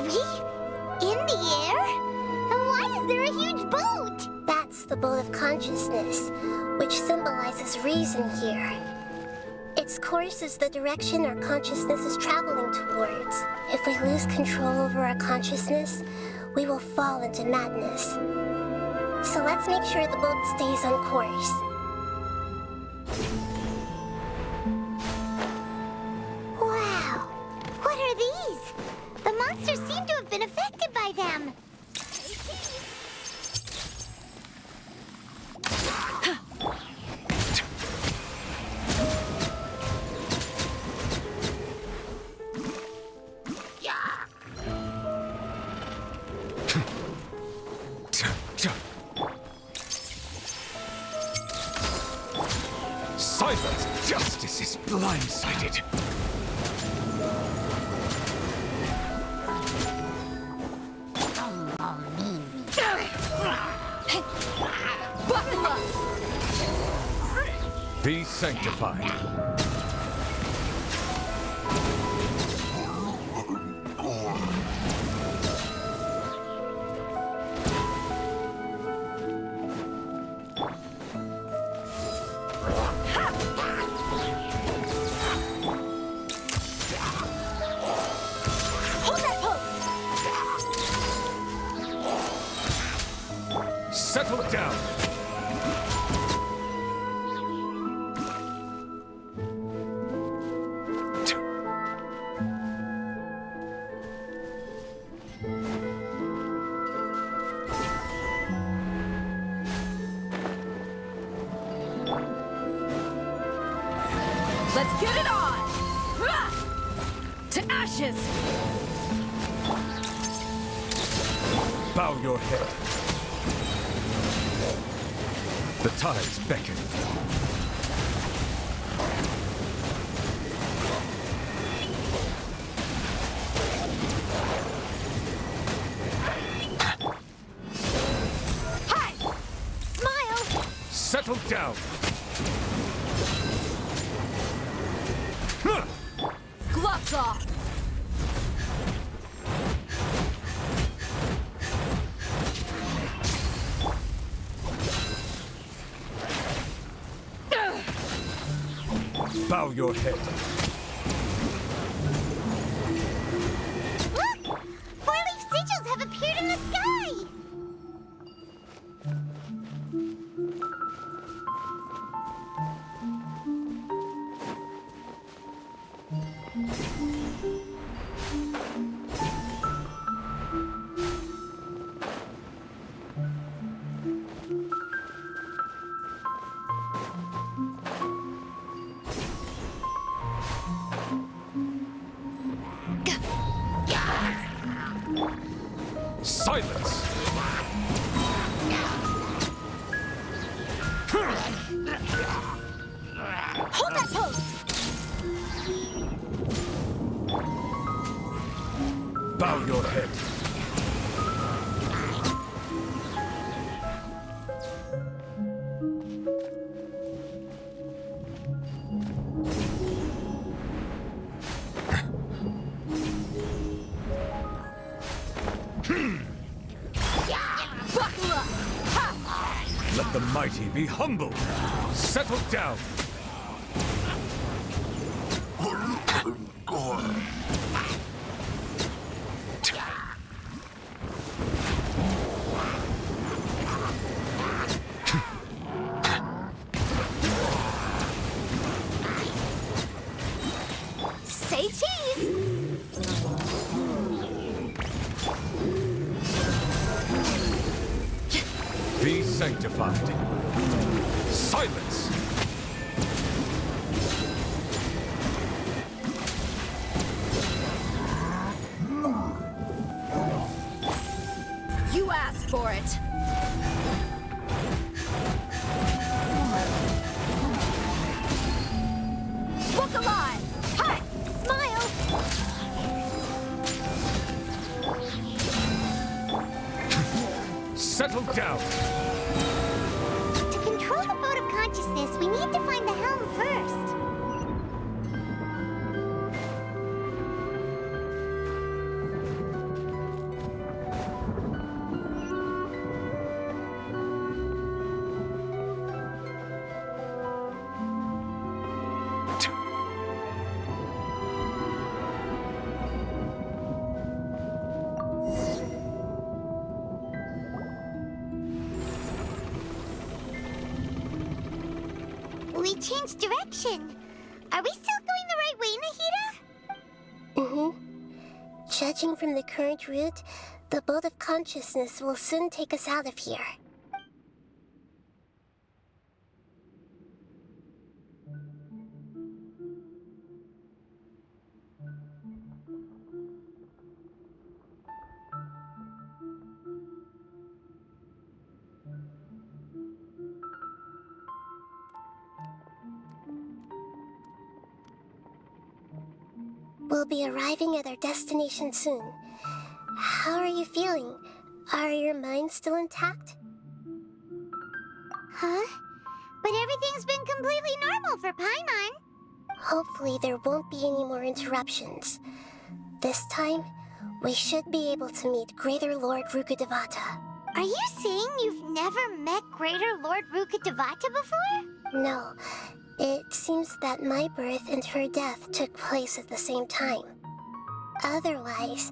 we? In the air? And why is there a huge boat? That's the boat of consciousness, which symbolizes reason here. Its course is the direction our consciousness is traveling towards. If we lose control over our consciousness, we will fall into madness. So let's make sure the boat stays on course. Wow! What are these? The monsters seem to have been affected by them. Silence! Justice is blindsided. Be sanctified. Settle down. Let's get it on! To ashes! Bow your head. The tides beckon. Hi! Smile! Settle down. Gloves off! Bow your head. Look! Four-leaf sigils have appeared in the sky! Silence! Hold that pose! Bow your head. Buckle up! Ha! Let the mighty be humble. Settle down. Say cheese! Be sanctified. Silence! You asked for it! Look alive! Hi! Smile! Settle down. To control the boat of consciousness, we need to find the helm first. We changed direction. Are we still going the right way, Nahida? Mm-hmm. Judging from the current route, the boat of consciousness will soon take us out of here. We'll be arriving at our destination soon. How are you feeling? Are your minds still intact? Huh? But everything's been completely normal for Paimon. Hopefully there won't be any more interruptions. This time, we should be able to meet Greater Lord Rukkhadevata. Are you saying you've never met Greater Lord Rukkhadevata before? No. It seems that my birth and her death took place at the same time. Otherwise,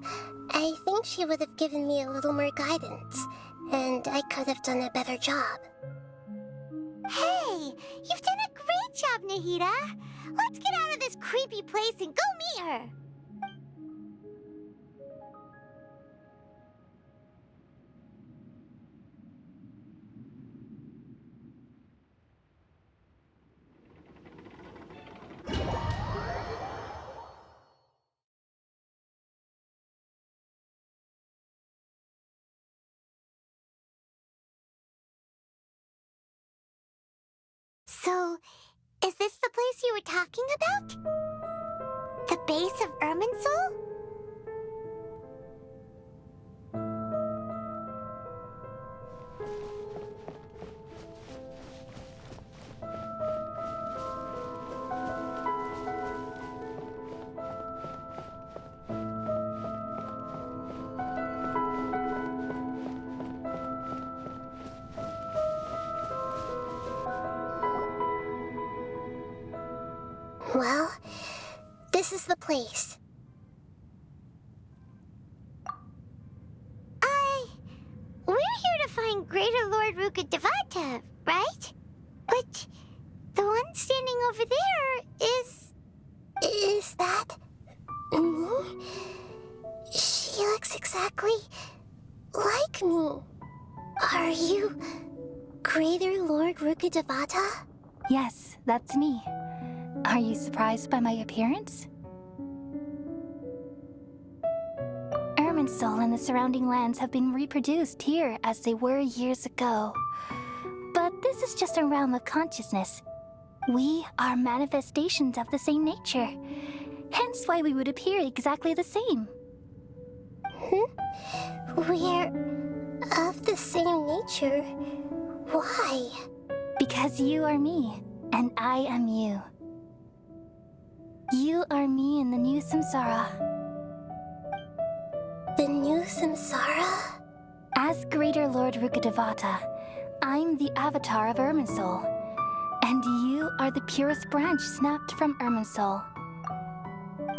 I think she would have given me a little more guidance, and I could have done a better job. Hey! You've done a great job, Nahida! Let's get out of this creepy place and go meet her! So, is this the place you were talking about? The base of Irminsul? Well, this is the place. We're here to find Greater Lord Rukkhadevata, right? But the one standing over there is... Is that... me? She looks exactly like me. Are you Greater Lord Rukkhadevata? Yes, that's me. Are you surprised by my appearance? Irminsul and the surrounding lands have been reproduced here as they were years ago. But this is just a realm of consciousness. We are manifestations of the same nature. Hence why we would appear exactly the same. We're of the same nature. Why? Because you are me, and I am you. You are me in the new samsara. The new samsara? As Greater Lord Rukkhadevata, I'm the avatar of Irminsul, and you are the purest branch snapped from Irminsul.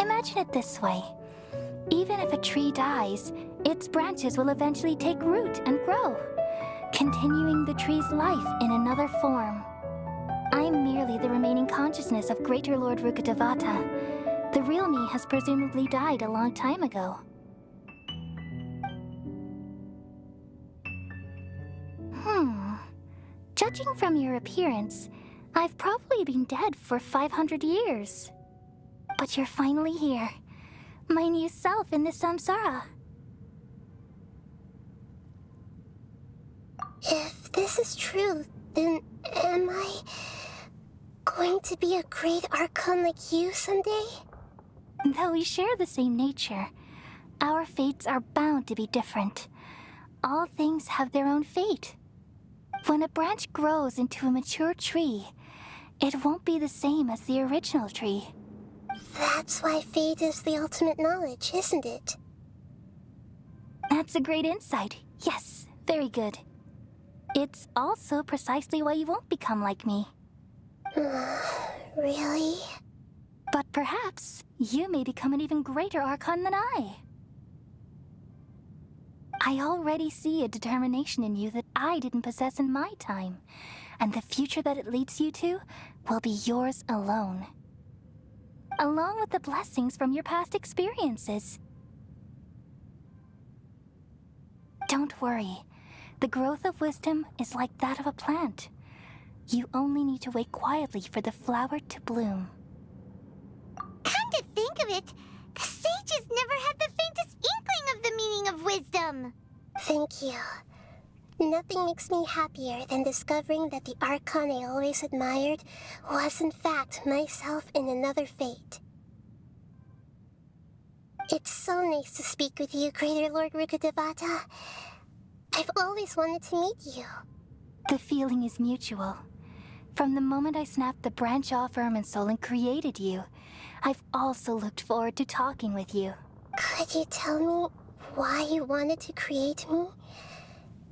Imagine it this way. Even if a tree dies, its branches will eventually take root and grow, continuing the tree's life in another form. I'm merely the remaining consciousness of Greater Lord Rukkhadevata. The real me has presumably died a long time ago. Judging from your appearance, I've probably been dead for 500 years. But you're finally here. My new self in the samsara. If this is true, then am I going to be a great Archon like you someday? Though we share the same nature, our fates are bound to be different. All things have their own fate. When a branch grows into a mature tree, it won't be the same as the original tree. That's why fate is the ultimate knowledge, isn't it? That's a great insight. Yes, very good. It's also precisely why you won't become like me. Really? But perhaps you may become an even greater Archon than I. I already see a determination in you that I didn't possess in my time. and the future that it leads you to will be yours alone. Along with the blessings from your past experiences. Don't worry. The growth of wisdom is like that of a plant. You only need to wait quietly for the flower to bloom. Come to think of it, the sages never had the faintest inkling of the meaning of wisdom. Thank you. Nothing makes me happier than discovering that the Archon I always admired was in fact myself in another fate. It's so nice to speak with you, Greater Lord Rukkhadevata. I've always wanted to meet you. The feeling is mutual. From the moment I snapped the branch off Irminsul and created you, I've also looked forward to talking with you. Could you tell me why you wanted to create me?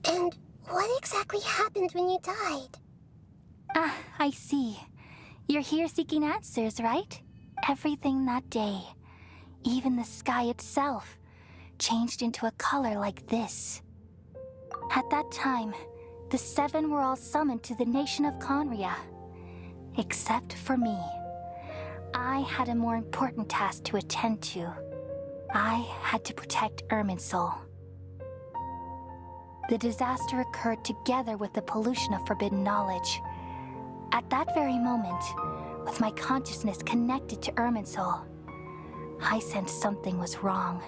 And what exactly happened when you died? Ah, I see. You're here seeking answers, right? Everything that day, even the sky itself, changed into a color like this. At that time, the seven were all summoned to the nation of Conria. Except for me. I had a more important task to attend to. I had to protect Irminsul. The disaster occurred together with the pollution of forbidden knowledge. At that very moment, with my consciousness connected to Irminsul, I sensed something was wrong.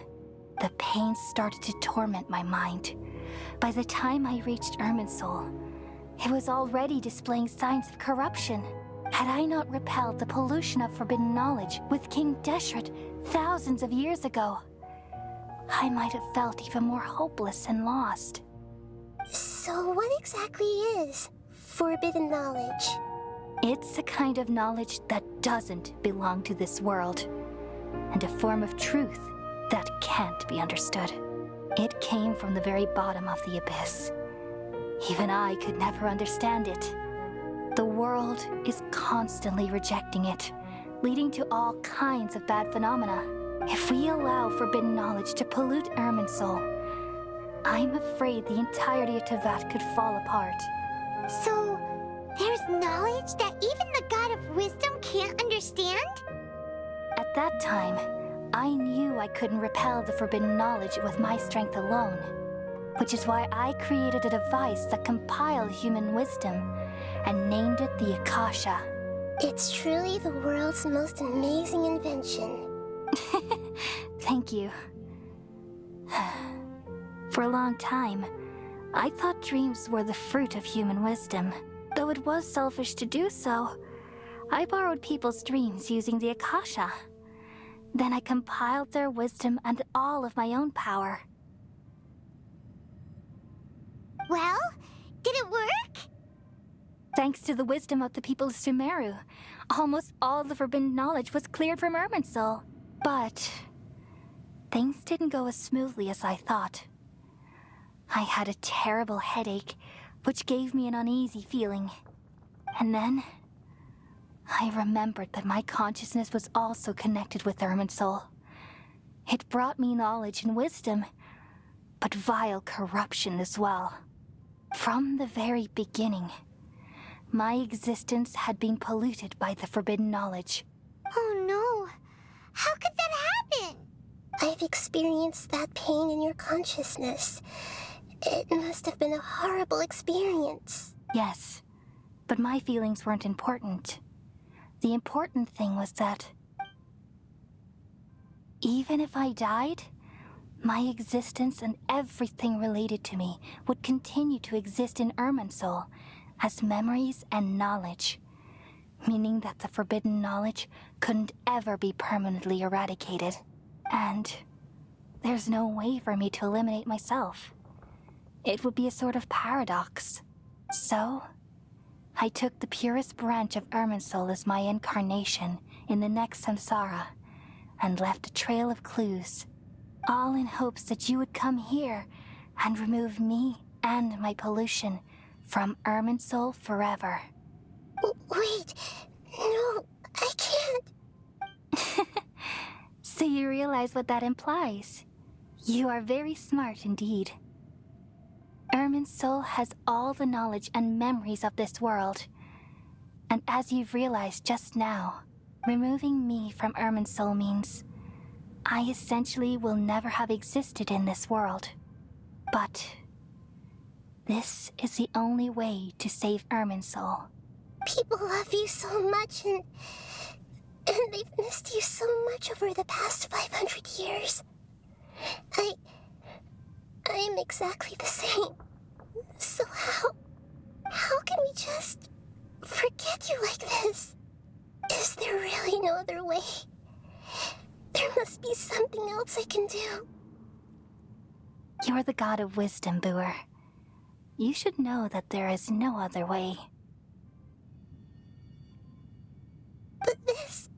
The pain started to torment my mind. By the time I reached Irminsul, it was already displaying signs of corruption. Had I not repelled the pollution of forbidden knowledge with King Deshret thousands of years ago, I might have felt even more hopeless and lost. So what exactly is forbidden knowledge? It's a kind of knowledge that doesn't belong to this world, and a form of truth that can't be understood. It came from the very bottom of the abyss. Even I could never understand it. The world is constantly rejecting it, leading to all kinds of bad phenomena. If we allow forbidden knowledge to pollute Irminsul, I'm afraid the entirety of Teyvat could fall apart. So, there's knowledge that even the God of Wisdom can't understand? At that time, I knew I couldn't repel the forbidden knowledge with my strength alone, which is why I created a device that compiled human wisdom and named it the Akasha. It's truly the world's most amazing invention. Thank you. For a long time, I thought dreams were the fruit of human wisdom. Though it was selfish to do so, I borrowed people's dreams using the Akasha. Then I compiled their wisdom and all of my own power. Well, did it work? Thanks to the wisdom of the people of Sumeru, almost all the forbidden knowledge was cleared from Irminsul. But things didn't go as smoothly as I thought. I had a terrible headache, which gave me an uneasy feeling. And then I remembered that my consciousness was also connected with Irminsul. It brought me knowledge and wisdom, but vile corruption as well. From the very beginning, my existence had been polluted by the forbidden knowledge. Oh no! How could that happen? I've experienced that pain in your consciousness. It must have been a horrible experience. Yes, but my feelings weren't important. The important thing was that even if I died, my existence and everything related to me would continue to exist in Irminsul as memories and knowledge, meaning that the forbidden knowledge couldn't ever be permanently eradicated. And there's no way for me to eliminate myself. It would be a sort of paradox. So, I took the purest branch of Irminsul as my incarnation in the next samsara and left a trail of clues, all in hopes that you would come here and remove me and my pollution from Irminsul forever. Wait, no, I can't. So you realize what that implies. You are very smart indeed. Irminsul has all the knowledge and memories of this world. And as you've realized just now, removing me from Irminsul means I essentially will never have existed in this world. But this is the only way to save Irminsul. People love you so much, and they've missed you so much over the past 500 years. I am exactly the same. So how can we just forget you like this? Is there really no other way? There must be something else I can do. You're the god of wisdom, Booer. You should know that there is no other way. But this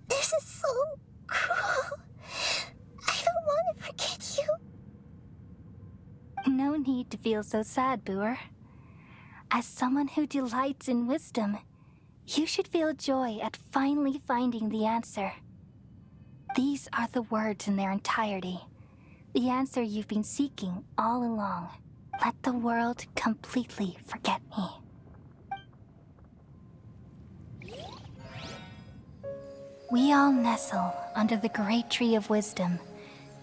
is so cruel. I don't want to forget you. No need to feel so sad, Booer. As someone who delights in wisdom, you should feel joy at finally finding the answer. These are the words in their entirety. The answer you've been seeking all along. Let the world completely forget me. We all nestle under the great tree of wisdom,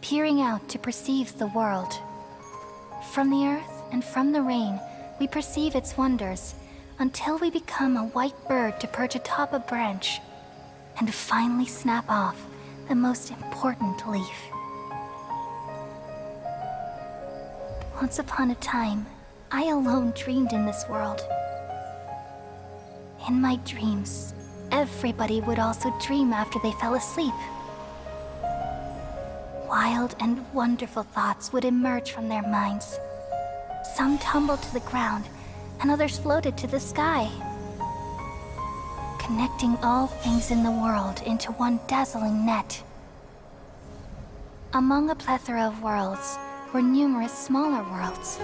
peering out to perceive the world. From the earth and from the rain, we perceive its wonders, until we become a white bird to perch atop a branch, and finally snap off the most important leaf. Once upon a time, I alone dreamed in this world. In my dreams, everybody would also dream after they fell asleep. Wild and wonderful thoughts would emerge from their minds. Some tumbled to the ground, and others floated to the sky, connecting all things in the world into one dazzling net. Among a plethora of worlds were numerous smaller worlds,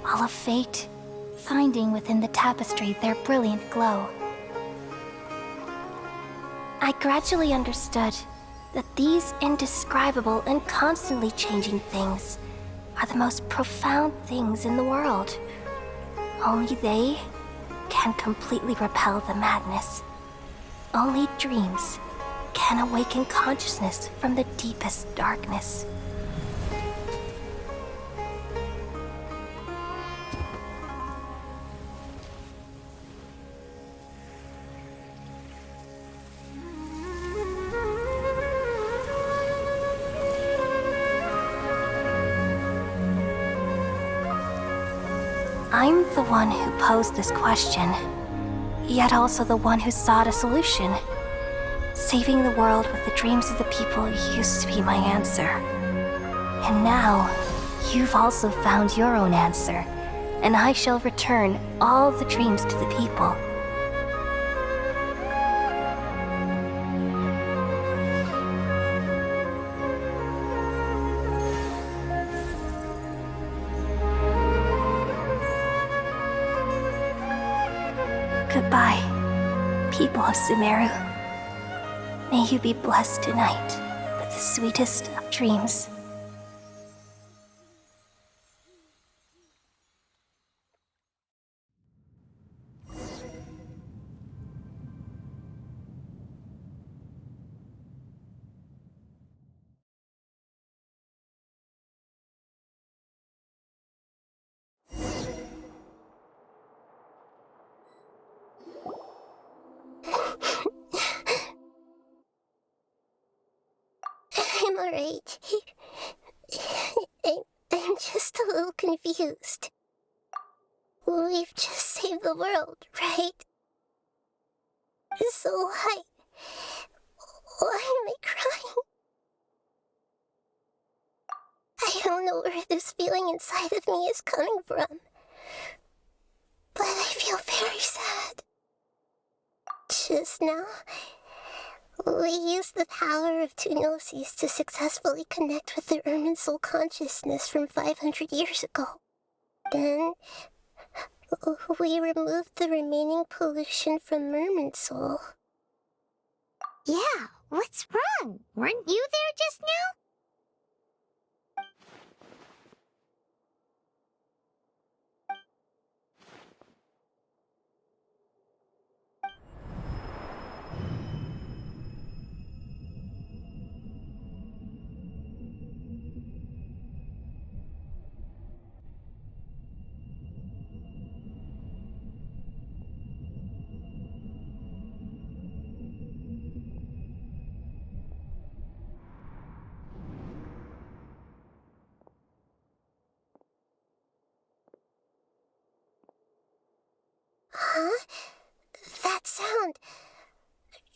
all of fate, finding within the tapestry their brilliant glow. I gradually understood that these indescribable and constantly changing things are the most profound things in the world. Only they can completely repel the madness. Only dreams can awaken consciousness from the deepest darkness. I'm the one who posed this question, yet also the one who sought a solution. Saving the world with the dreams of the people used to be my answer. And now, you've also found your own answer, and I shall return all the dreams to the people. Goodbye, people of Sumeru. May you be blessed tonight with the sweetest of dreams. I'm alright. I'm just a little confused. We've just saved the world, right? So why am I crying? I don't know where this feeling inside of me is coming from, but I feel very sad. Just now, we used the power of two gnosis to successfully connect with the Irminsul consciousness from 500 years ago. Then, we removed the remaining pollution from Irminsul. Yeah, what's wrong? Weren't you there just now? Huh? That sound.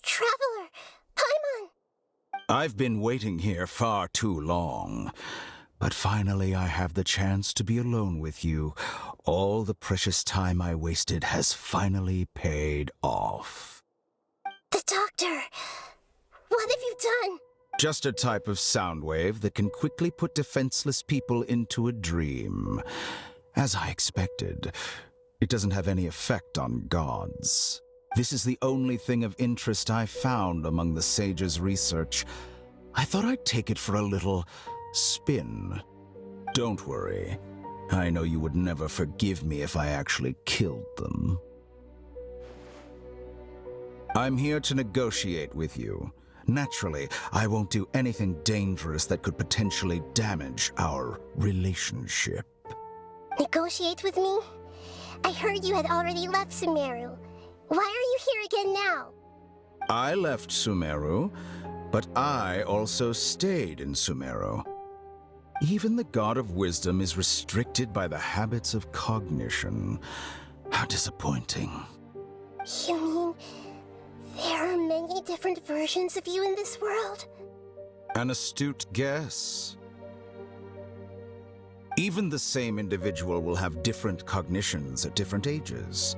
Traveler! Paimon! I've been waiting here far too long. But finally I have the chance to be alone with you. All the precious time I wasted has finally paid off. The doctor! What have you done? Just a type of sound wave that can quickly put defenseless people into a dream. As I expected, it doesn't have any effect on gods. This is the only thing of interest I found among the sage's research. I thought I'd take it for a little spin. Don't worry. I know you would never forgive me if I actually killed them. I'm here to negotiate with you. Naturally, I won't do anything dangerous that could potentially damage our relationship. Negotiate with me? I heard you had already left Sumeru. Why are you here again now? I left Sumeru, but I also stayed in Sumeru. Even the God of Wisdom is restricted by the habits of cognition. How disappointing. You mean there are many different versions of you in this world? An astute guess. Even the same individual will have different cognitions at different ages.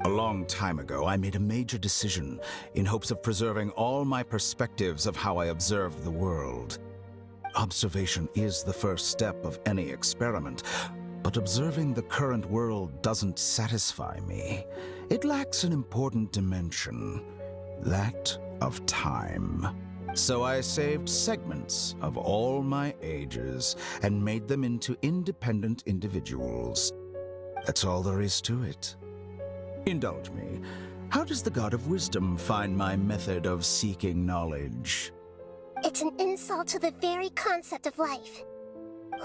A long time ago, I made a major decision in hopes of preserving all my perspectives of how I observed the world. Observation is the first step of any experiment, but observing the current world doesn't satisfy me. It lacks an important dimension, that of time. So I saved segments of all my ages and made them into independent individuals. That's all there is to it. Indulge me. How does the God of Wisdom find my method of seeking knowledge? It's an insult to the very concept of life.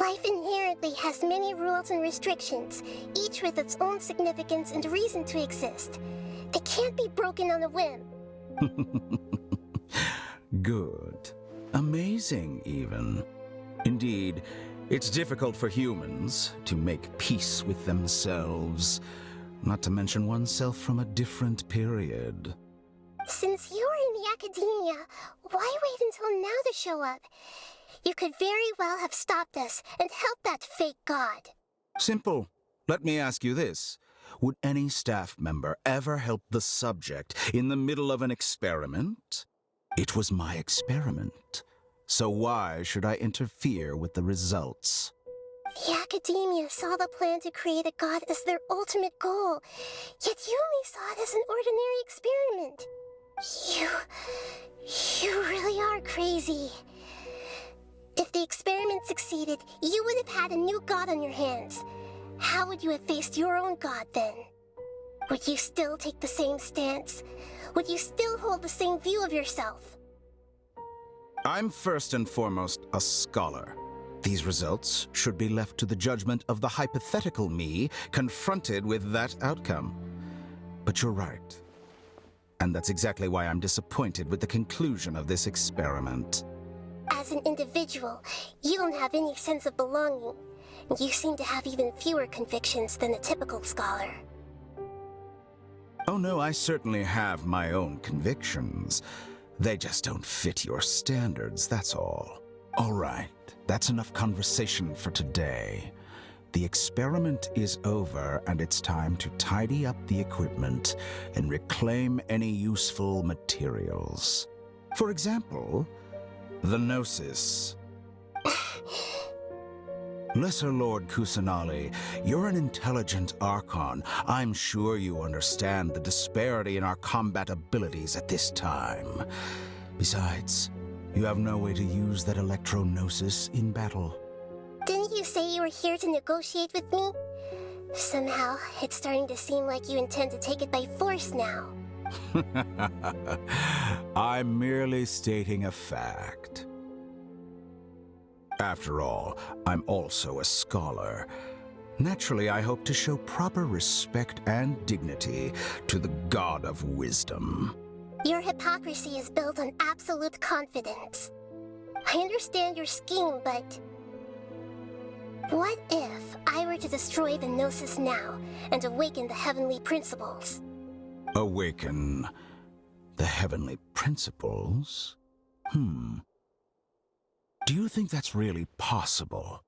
Life inherently has many rules and restrictions, each with its own significance and reason to exist. They can't be broken on a whim. Good. Amazing, even. Indeed, it's difficult for humans to make peace with themselves, not to mention oneself from a different period. Since you're in the academia, why wait until now to show up? You could very well have stopped us and helped that fake god. Simple. Let me ask you this. Would any staff member ever help the subject in the middle of an experiment? It was my experiment. So why should I interfere with the results? The academia saw the plan to create a god as their ultimate goal, yet you only saw it as an ordinary experiment. You really are crazy. If the experiment succeeded, you would have had a new god on your hands. How would you have faced your own god then? Would you still take the same stance? Would you still hold the same view of yourself? I'm first and foremost a scholar. These results should be left to the judgment of the hypothetical me confronted with that outcome. But you're right. And that's exactly why I'm disappointed with the conclusion of this experiment. As an individual, you don't have any sense of belonging. You seem to have even fewer convictions than a typical scholar. Oh no, I certainly have my own convictions. They just don't fit your standards, that's all. All right, that's enough conversation for today. The experiment is over, and it's time to tidy up the equipment and reclaim any useful materials. For example, the Gnosis. Lesser Lord Kusanali, you're an intelligent Archon. I'm sure you understand the disparity in our combat abilities at this time. Besides, you have no way to use that Electro-Gnosis in battle. Didn't you say you were here to negotiate with me? Somehow, it's starting to seem like you intend to take it by force now. I'm merely stating a fact. After all, I'm also a scholar. Naturally, I hope to show proper respect and dignity to the God of Wisdom. Your hypocrisy is built on absolute confidence. I understand your scheme, but... what if I were to destroy the Gnosis now and awaken the heavenly principles? Awaken the heavenly principles? Do you think that's really possible?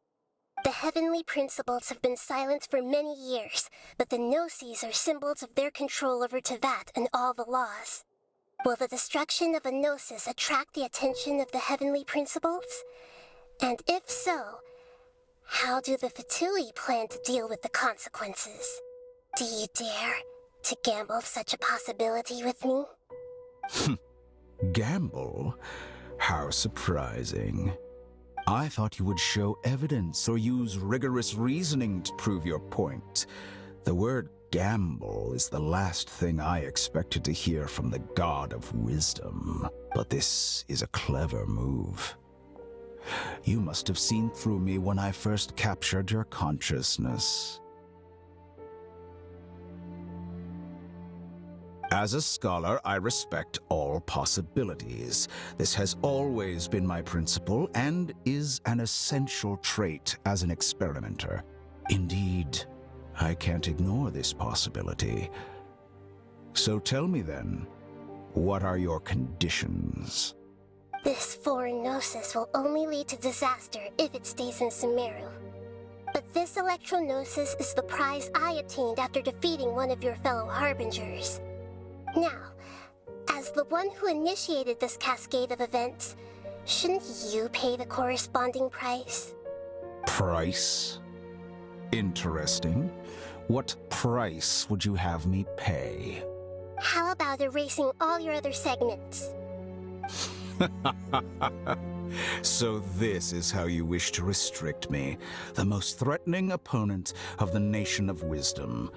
The heavenly principles have been silent for many years, but the Gnosis are symbols of their control over Tevat and all the laws. Will the destruction of a Gnosis attract the attention of the heavenly principles? And if so, how do the Fatui plan to deal with the consequences? Do you dare to gamble such a possibility with me? Gamble? How surprising. I thought you would show evidence or use rigorous reasoning to prove your point. The word gamble is the last thing I expected to hear from the god of wisdom. But this is a clever move. You must have seen through me when I first captured your consciousness. As a scholar, I respect all possibilities. This has always been my principle and is an essential trait as an experimenter. Indeed, I can't ignore this possibility. So tell me then, what are your conditions? This foreign Gnosis will only lead to disaster if it stays in Sumeru. But this Electro-Gnosis is the prize I obtained after defeating one of your fellow Harbingers. Now, as the one who initiated this cascade of events, shouldn't you pay the corresponding price? Price? Interesting. What price would you have me pay? How about erasing all your other segments? So this is how you wish to restrict me, the most threatening opponent of the Nation of Wisdom.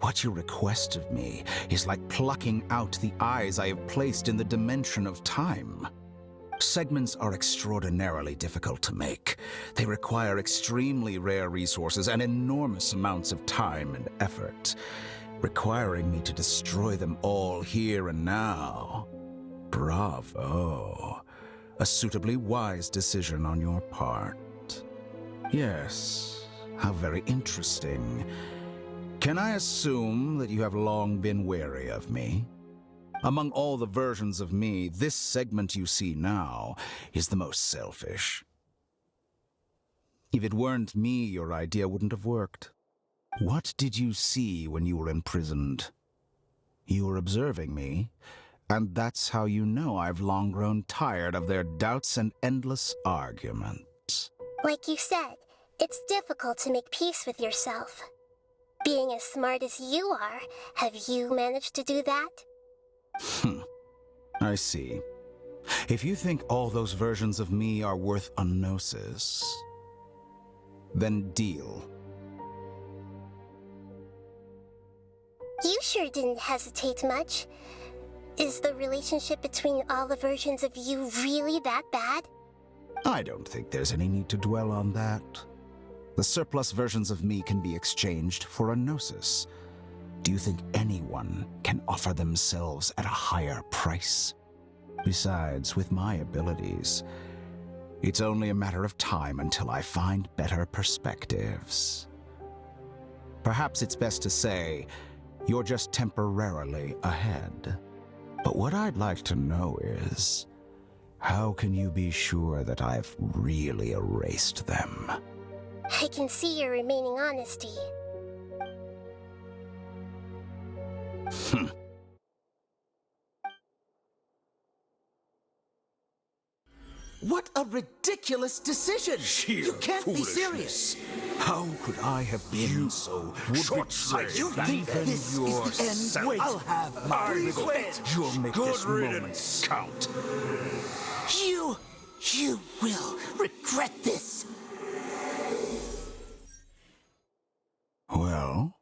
What you request of me is like plucking out the eyes I have placed in the dimension of time. Segments are extraordinarily difficult to make. They require extremely rare resources and enormous amounts of time and effort, requiring me to destroy them all here and now. Bravo. A suitably wise decision on your part. Yes, how very interesting. Can I assume that you have long been wary of me? Among all the versions of me, this segment you see now is the most selfish. If it weren't me, your idea wouldn't have worked. What did you see when you were imprisoned? You were observing me, and that's how you know I've long grown tired of their doubts and endless arguments. Like you said, it's difficult to make peace with yourself. Being as smart as you are, have you managed to do that? I see. If you think all those versions of me are worth a gnosis, then deal. You sure didn't hesitate much. Is the relationship between all the versions of you really that bad? I don't think there's any need to dwell on that. The surplus versions of me can be exchanged for a gnosis. Do you think anyone can offer themselves at a higher price? Besides, with my abilities, it's only a matter of time until I find better perspectives. Perhaps it's best to say, you're just temporarily ahead. But what I'd like to know is, how can you be sure that I've really erased them? I can see your remaining honesty. What a ridiculous decision! You can't be serious! How could I have been so short-sighted? You think this is the end? I'll have my revenge! You'll make this moment count. You will regret this! Well,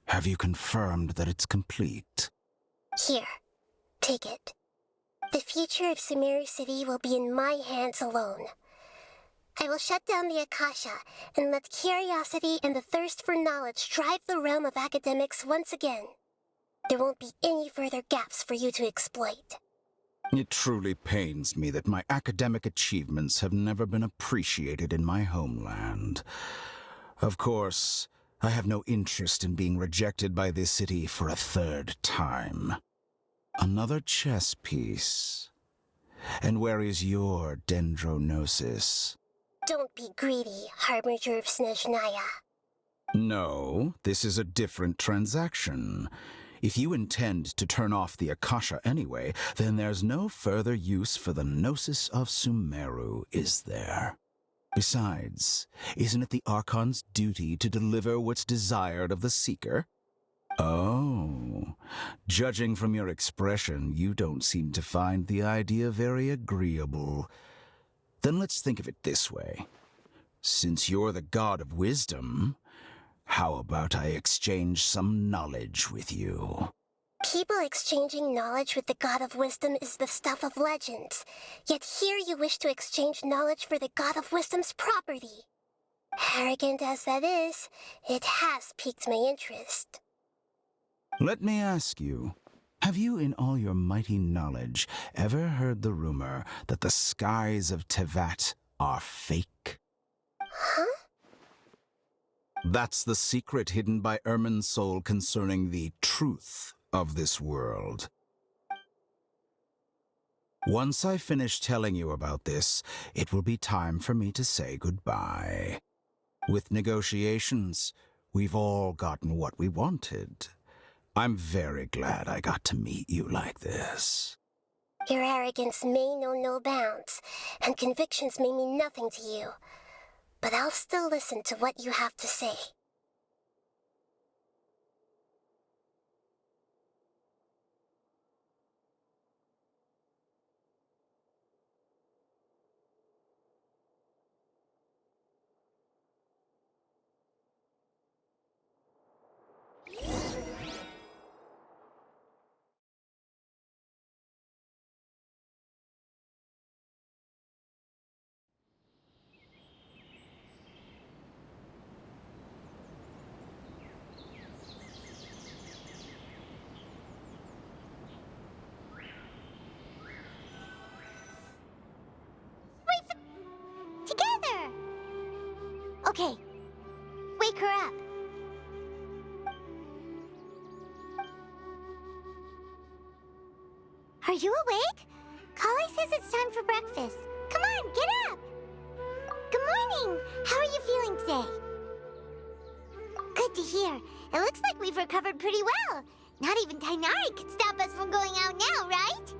have you confirmed that it's complete? Here, take it. The future of Sumeru City will be in my hands alone. I will shut down the Akasha and let curiosity and the thirst for knowledge drive the realm of academics once again. There won't be any further gaps for you to exploit. It truly pains me that my academic achievements have never been appreciated in my homeland. Of course, I have no interest in being rejected by this city for a third time. Another chess piece. And where is your dendronosis? Don't be greedy, Harbinger of Snezhnaya. No, this is a different transaction. If you intend to turn off the Akasha anyway, then there's no further use for the Gnosis of Sumeru, is there? Besides, isn't it the Archon's duty to deliver what's desired of the Seeker? Oh, judging from your expression, you don't seem to find the idea very agreeable. Then let's think of it this way. Since you're the god of wisdom, how about I exchange some knowledge with you? People exchanging knowledge with the god of wisdom is the stuff of legends. Yet here you wish to exchange knowledge for the god of wisdom's property. Arrogant as that is, it has piqued my interest. Let me ask you, have you in all your mighty knowledge ever heard the rumor that the skies of Tevat are fake? Huh? That's the secret hidden by Irminsul concerning the truth of this world. Once I finish telling you about this, it will be time for me to say goodbye. With negotiations, we've all gotten what we wanted. I'm very glad I got to meet you like this. Your arrogance may know no bounds, and convictions may mean nothing to you. But I'll still listen to what you have to say. Together! Okay. Wake her up. Are you awake? Kali says it's time for breakfast. Come on, get up! Good morning! How are you feeling today? Good to hear. It looks like we've recovered pretty well. Not even Tainari could stop us from going out now, right?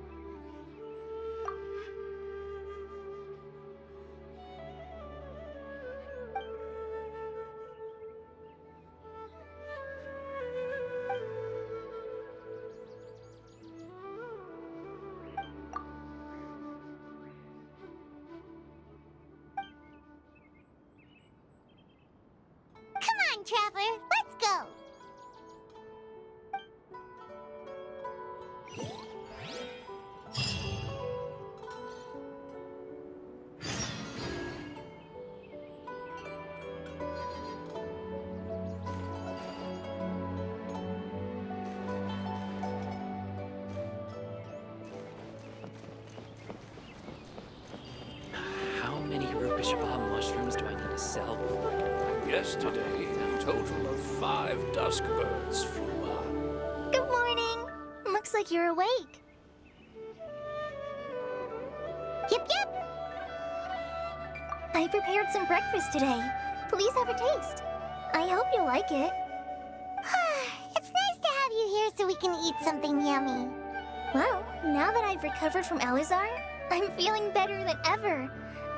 Come on, Traveler, let's go! How many Rupeshva mushrooms do I need to sell? Yesterday, a total of 5 dusk birds flew by. Good morning. Looks like you're awake. Yep, yep! I prepared some breakfast today. Please have a taste. I hope you'll like it. It's nice to have you here so we can eat something yummy. Well, now that I've recovered from Alizar, I'm feeling better than ever.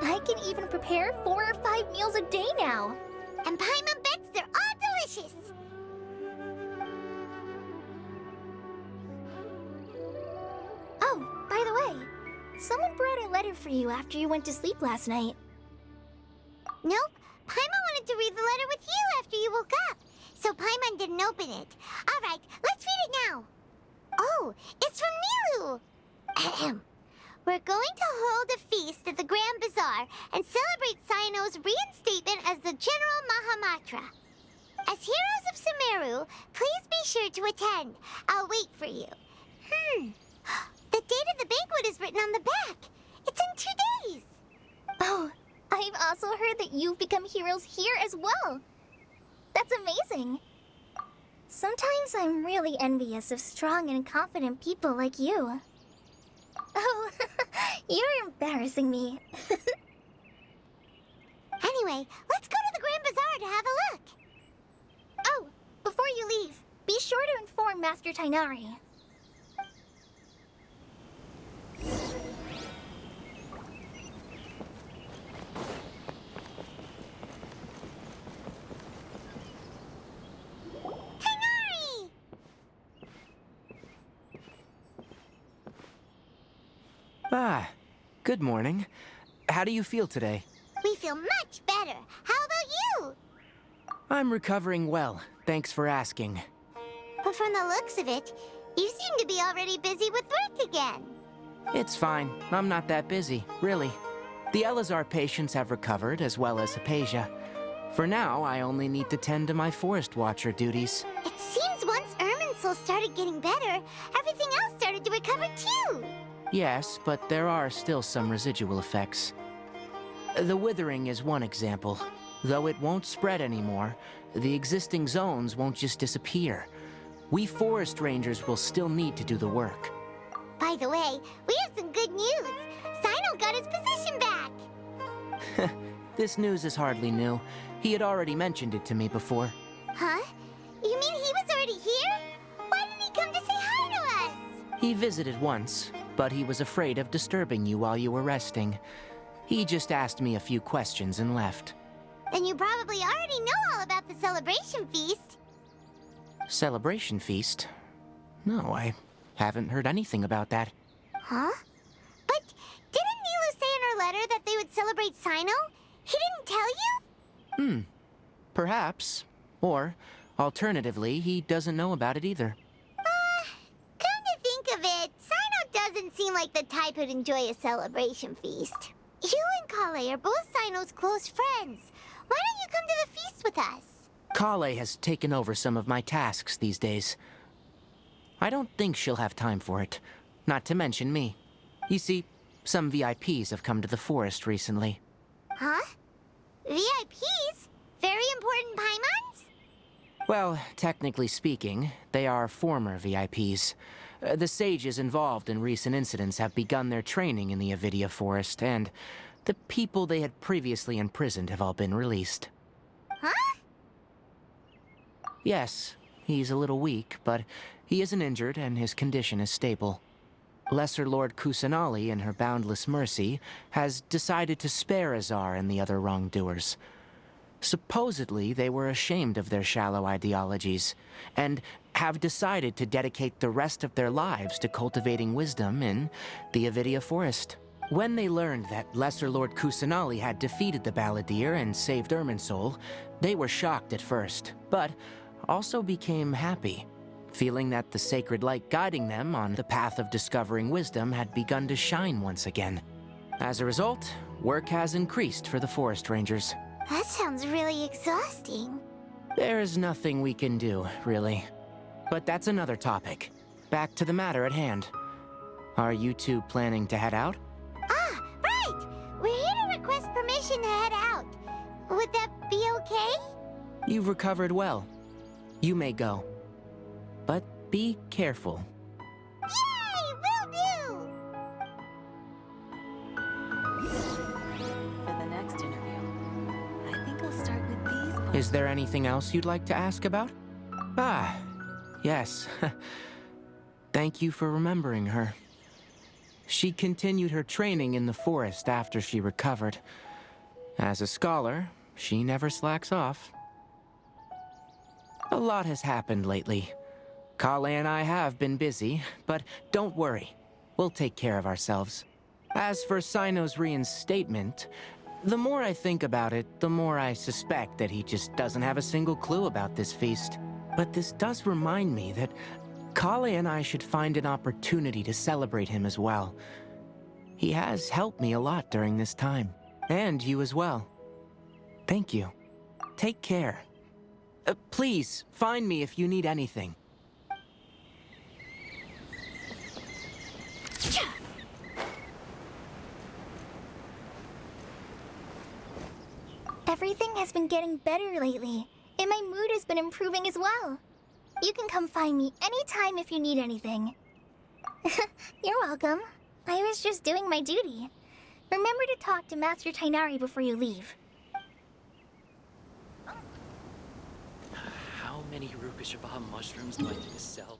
I can even prepare 4 or 5 meals a day now. And Paimon bets they're all delicious. Oh, by the way, someone brought a letter for you after you went to sleep last night. Nope. Paimon wanted to read the letter with you after you woke up. So Paimon didn't open it. All right, let's read it now. Oh, it's from Nilu. Ahem. We're going to hold a feast at the Grand Bazaar and celebrate Cyano's reinstatement as the General Mahamatra. As heroes of Sumeru, please be sure to attend. I'll wait for you. The date of the banquet is written on the back. It's in 2 days. Oh, I've also heard that you've become heroes here as well. That's amazing. Sometimes I'm really envious of strong and confident people like you. Oh, you're embarrassing me. Anyway, let's go to the Grand Bazaar to have a look. Oh, before you leave, be sure to inform Master Tainari. Tainari! Ah, good morning. How do you feel today? We feel much better. How about you? I'm recovering well, thanks for asking. But from the looks of it, you seem to be already busy with work again. It's fine, I'm not that busy, really. The Elazar patients have recovered, as well as Hypatia. For now, I only need to tend to my Forest Watcher duties. It seems once Irminsul started getting better, everything else started to recover too. Yes, but there are still some residual effects. The withering is one example. Though it won't spread anymore, the existing zones won't just disappear. We forest rangers will still need to do the work. By the way, we have some good news. Sino got his position back. This news is hardly new. He had already mentioned it to me before. Huh? You mean he was already here? Why didn't he come to say hi to us? He visited once, but he was afraid of disturbing you while you were resting. He just asked me a few questions and left. Then you probably already know all about the celebration feast. Celebration feast? No, I haven't heard anything about that. Huh? But didn't Nilu say in her letter that they would celebrate Sino? He didn't tell you? Perhaps. Or, alternatively, he doesn't know about it either. Come to think of it, Sino doesn't seem like the type who'd enjoy a celebration feast. You and Kale are both Sino's close friends. Why don't you come to the feast with us? Kale has taken over some of my tasks these days. I don't think she'll have time for it. Not to mention me. You see, some VIPs have come to the forest recently. Huh? VIPs? Very important Paimons? Well, technically speaking, they are former VIPs. The sages involved in recent incidents have begun their training in the Avidia Forest, and the people they had previously imprisoned have all been released. Huh? Yes, he's a little weak, but he isn't injured and his condition is stable. Lesser Lord Kusanali, in her boundless mercy, has decided to spare Azar and the other wrongdoers. Supposedly, they were ashamed of their shallow ideologies, and have decided to dedicate the rest of their lives to cultivating wisdom in the Avidia Forest. When they learned that Lesser Lord Kusanali had defeated the Balladeer and saved Irminsul, they were shocked at first, but also became happy, feeling that the sacred light guiding them on the path of discovering wisdom had begun to shine once again. As a result, work has increased for the Forest Rangers. That sounds really exhausting. There's nothing we can do, really. But that's another topic. Back to the matter at hand. Are you two planning to head out? Ah, right! We're here to request permission to head out. Would that be okay? You've recovered well. You may go. But be careful. Yay! Will do! For the next interview, I think I'll start with these. Is there anything else you'd like to ask about? Ah, yes. Thank you for remembering her. She continued her training in the forest after she recovered. As a scholar, she never slacks off. A lot has happened lately. Kale and I have been busy, but don't worry. We'll take care of ourselves. As for Sino's reinstatement, the more I think about it, the more I suspect that he just doesn't have a single clue about this feast. But this does remind me that Kale and I should find an opportunity to celebrate him as well. He has helped me a lot during this time. And you as well. Thank you. Take care. Please, find me if you need anything. Everything has been getting better lately. And my mood has been improving as well. You can come find me anytime if you need anything. You're welcome. I was just doing my duty. Remember to talk to Master Tainari before you leave. How many Rukashava mushrooms do I need to sell?